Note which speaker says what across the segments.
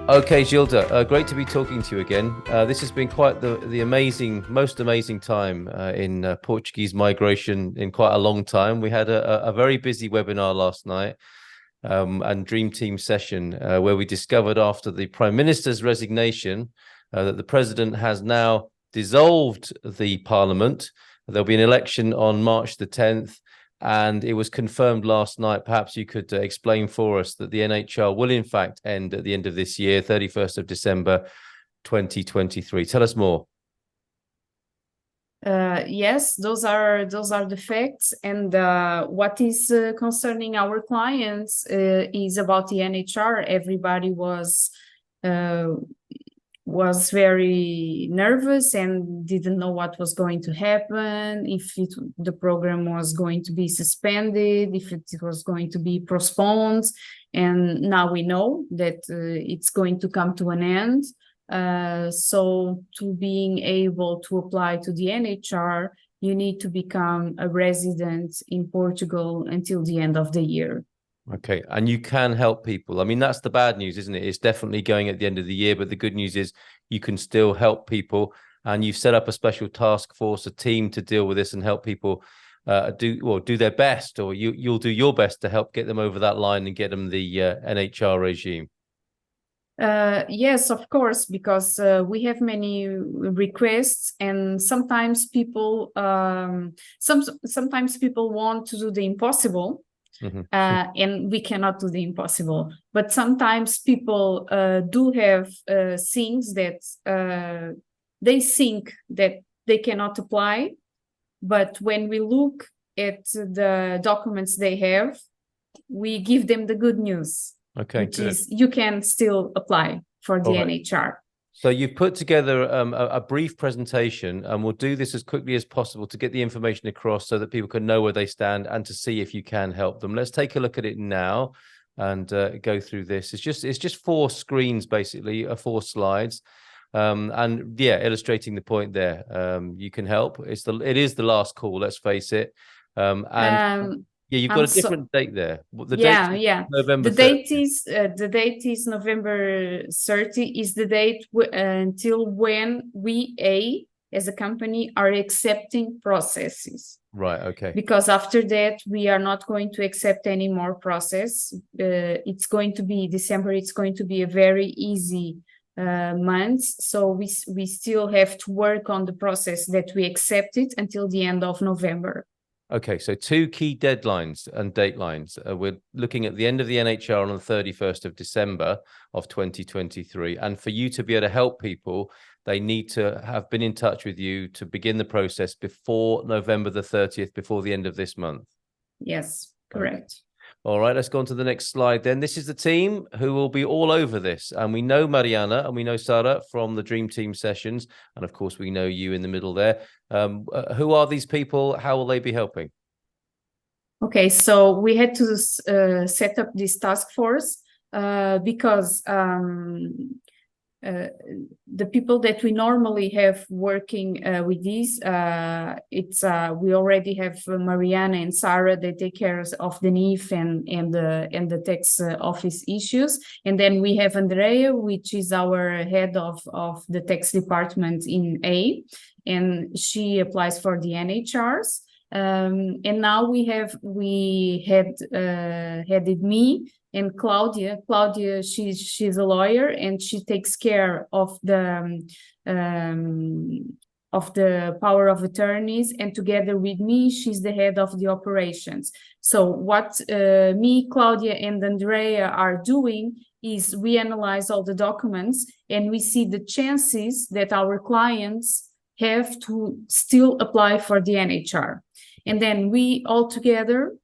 Speaker 1: Okay, Gilda, great to be talking to you again. This has been quite the most amazing time in Portuguese migration in quite a long time. We had a very busy webinar last night and Dream Team session where we discovered after the Prime Minister's resignation that the President has now dissolved the Parliament. There'll be an election on March the 10th. And it was confirmed last night. Perhaps you could explain for us that the NHR will in fact end at the end of this year, 31st of December, 2023. Tell us more.
Speaker 2: Yes, those are the facts. And what is concerning our clients is about the NHR. Everybody was very nervous and didn't know what was going to happen, if the program was going to be suspended, if it was going to be postponed. And now we know that it's going to come to an end. So to being able to apply to the NHR, you need to become a resident in Portugal until the end of the year.
Speaker 1: Okay, and you can help people. I mean, that's the bad news, isn't it? It's definitely going at the end of the year, but the good news is you can still help people, and you've set up a special task force, a team to deal with this and help people do their best, or you'll do your best to help get them over that line and get them the NHR regime.
Speaker 2: Yes, of course, because we have many requests, and sometimes people sometimes people want to do the impossible. Mm-hmm. And we cannot do the impossible. But sometimes people do have things that they think that they cannot apply. But when we look at the documents they have, we give them the good news. Okay, which is you can still apply for the NHR.
Speaker 1: So you've put together a brief presentation, and we'll do this as quickly as possible to get the information across so that people can know where they stand and to see if you can help them. Let's take a look at it now and go through this. It's just 4 screens, basically, 4 slides. And yeah, illustrating the point there. You can help. It is the last call, let's face it. Yeah, you've got a different date there. The date November.
Speaker 2: The date is November 30. Is the date until when we, as a company, are accepting processes.
Speaker 1: Right. Okay.
Speaker 2: Because after that, we are not going to accept any more process. It's going to be December. It's going to be a very easy month. So we still have to work on the process that we accepted until the end of November.
Speaker 1: Okay, so 2 key deadlines and datelines. We're looking at the end of the NHR on the 31st of December of 2023. And for you to be able to help people, they need to have been in touch with you to begin the process before November the 30th, before the end of this month.
Speaker 2: Yes, correct. Okay.
Speaker 1: All right, let's go on to the next slide then. This is the team who will be all over this. And we know Mariana and we know Sara from the Dream Team sessions. And of course, we know you in the middle there. Who are these people? How will they be helping?
Speaker 2: Okay, so we had to set up this task force because the people that we normally have working with these, we already have Mariana and Sara. They take care of the NIF and the tax office issues, and then we have Andrea, which is our head of the tax department in A, and she applies for the NHRs. And now we had headed me and Claudia. Claudia, she's a lawyer and she takes care of the power of attorneys, and together with me, she's the head of the operations. So what me, Claudia, and Andrea are doing is we analyze all the documents and we see the chances that our clients have to still apply for the NHR. And then we all together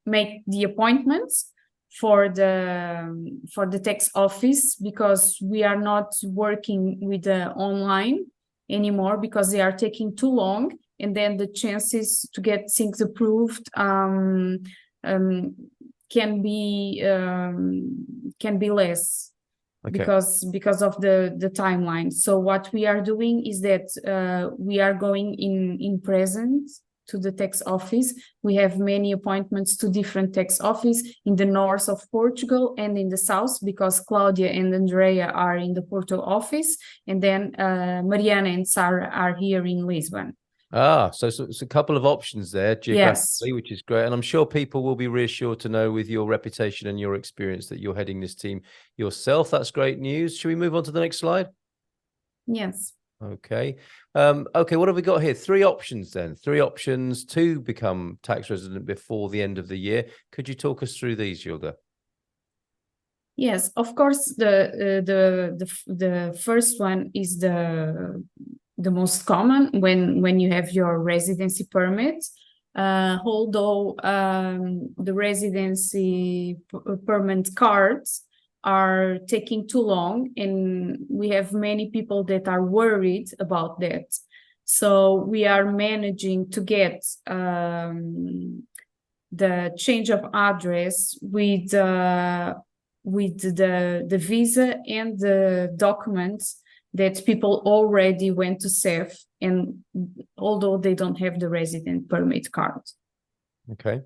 Speaker 2: make the appointments for the tax office, because we are not working with the online anymore because they are taking too long, and then the chances to get things approved can be less. Okay. Because of the timeline. So what we are doing is that we are going in present to the tax office. We have many appointments to different tax office in the north of Portugal and in the south, because Claudia and Andrea are in the Porto office, and then Mariana and Sarah are here in Lisbon.
Speaker 1: Ah, so it's a couple of options there geographically,
Speaker 2: Yes.
Speaker 1: which is great. And I'm sure people will be reassured to know, with your reputation and your experience, that you're heading this team yourself. That's great news. Should we move on to the next slide?
Speaker 2: Yes.
Speaker 1: Okay. Okay, what have we got here? 3 options then. 3 options to become tax resident before the end of the year. Could you talk us through these, Gilda?
Speaker 2: Yes, of course, the first one is the most common when you have your residency permit. Although the residency permit cards are taking too long, and we have many people that are worried about that. So we are managing to get the change of address with the visa and the documents that people already went to SEF, and although they don't have the resident permit card.
Speaker 1: Okay.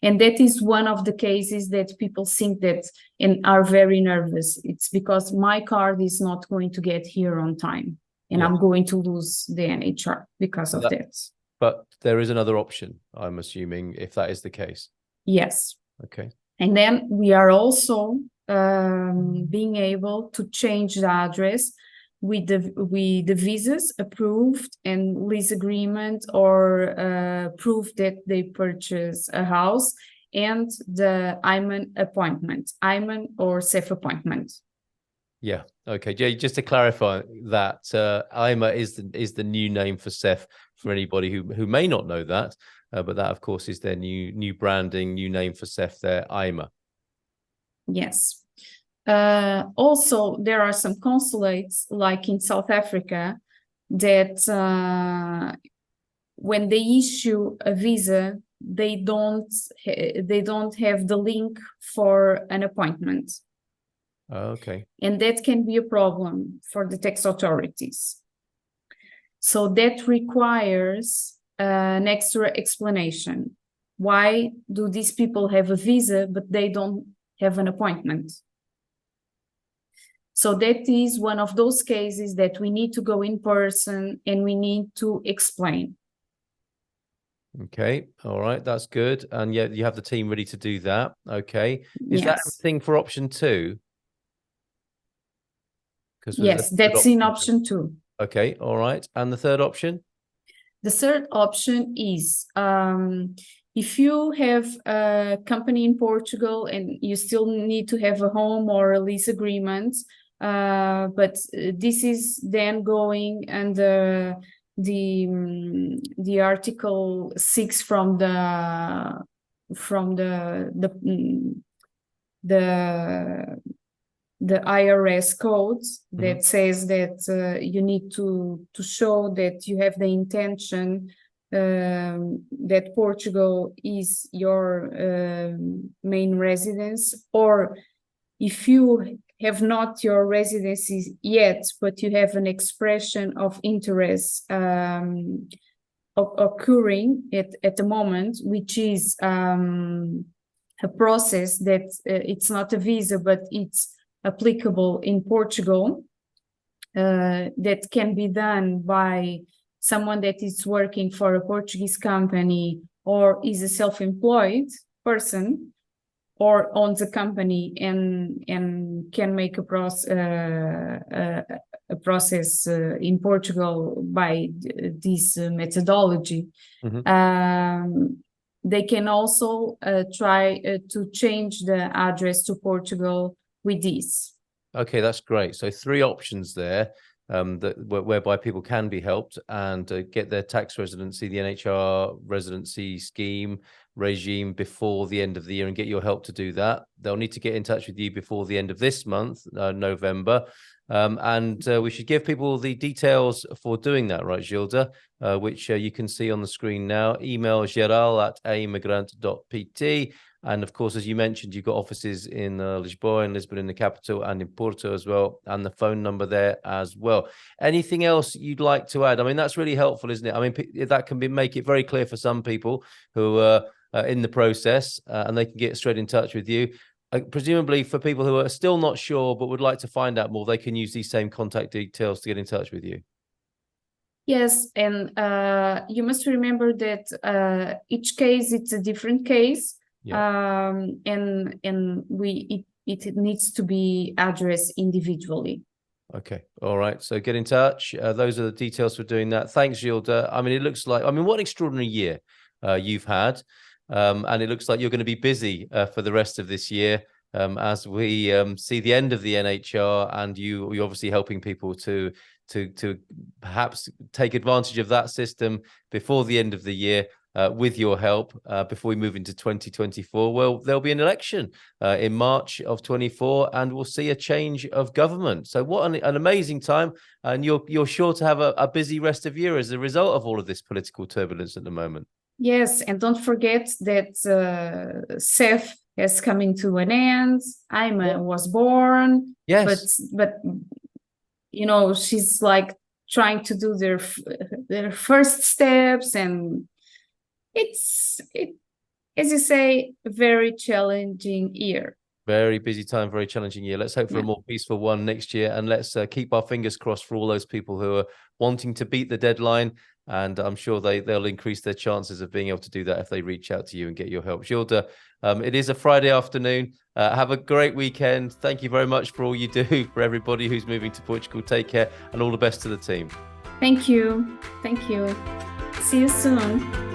Speaker 2: And that is one of the cases that people think that and are very nervous. It's because my card is not going to get here on time, and I'm going to lose the NHR because of that.
Speaker 1: But there is another option, I'm assuming, if that is the case.
Speaker 2: Yes.
Speaker 1: Okay.
Speaker 2: And then we are also being able to change the address with the visas approved and lease agreement, or proof that they purchase a house, and the IMAN appointment, IMAN or SEF appointment.
Speaker 1: Yeah. Okay. Yeah, just to clarify that, IMA is the new name for SEF, for anybody who may not know that, but that of course is their new branding, new name for SEF, their IMA.
Speaker 2: Yes. Also, there are some consulates, like in South Africa, that when they issue a visa, they don't have the link for an appointment.
Speaker 1: Okay.
Speaker 2: And that can be a problem for the tax authorities. So that requires an extra explanation. Why do these people have a visa, but they don't have an appointment? So that is one of those cases that we need to go in person and we need to explain.
Speaker 1: Okay. All right. That's good. And yeah, you have the team ready to do that. Okay. Is
Speaker 2: Yes.
Speaker 1: that everything for option 2?
Speaker 2: Yes, that's in option 2.
Speaker 1: Okay. All right. And the third option?
Speaker 2: The third option is if you have a company in Portugal and you still need to have a home or a lease agreement, but this is then going under the Article 6 from the IRS codes that says that you need to show that you have the intention that Portugal is your main residence, or if you have not your residency yet, but you have an expression of interest occurring at the moment, which is a process that it's not a visa, but it's applicable in Portugal, that can be done by someone that is working for a Portuguese company or is a self-employed person or owns a company and can make a process in Portugal by this methodology. They can also try to change the address to Portugal with this.
Speaker 1: Okay, that's great. So 3 options there, whereby people can be helped and get their tax residency, the NHR residency scheme regime, before the end of the year, and get your help to do that. They'll need to get in touch with you before the end of this month, November, And we should give people the details for doing that, right, Gilda? Which you can see on the screen now. Email geral@migrante.pt. And of course, as you mentioned, you've got offices in Lisboa and Lisbon in the capital, and in Porto as well, and the phone number there as well. Anything else you'd like to add? I mean, that's really helpful, isn't it? I mean, that can make it very clear for some people who are in the process, and they can get straight in touch with you. Presumably for people who are still not sure but would like to find out more, they can use these same contact details to get in touch with you.
Speaker 2: Yes, and you must remember that each case, it's a different case.
Speaker 1: Yeah.
Speaker 2: And it needs to be addressed individually.
Speaker 1: Okay. All right. So get in touch. Those are the details for doing that. Thanks, Gilda. I mean, it looks like, what an extraordinary year you've had. And it looks like you're going to be busy for the rest of this year as we see the end of the NHR, and you're obviously helping people to perhaps take advantage of that system before the end of the year. With your help, before we move into 2024, well, there'll be an election in March of 24, and we'll see a change of government. So what an amazing time, and you're sure to have a busy rest of year as a result of all of this political turbulence at the moment.
Speaker 2: Yes, and don't forget that CEF is coming to an end. Ima was born.
Speaker 1: Yes,
Speaker 2: but you know, she's like trying to do their first steps, and it's as you say, a very challenging year.
Speaker 1: Very busy time, very challenging year. Let's hope for a more peaceful one next year, and let's keep our fingers crossed for all those people who are wanting to beat the deadline. And I'm sure they'll increase their chances of being able to do that if they reach out to you and get your help. Gilda, it is a Friday afternoon. Have a great weekend. Thank you very much for all you do for everybody who's moving to Portugal. Take care, and all the best to the team.
Speaker 2: Thank you. Thank you. See you soon.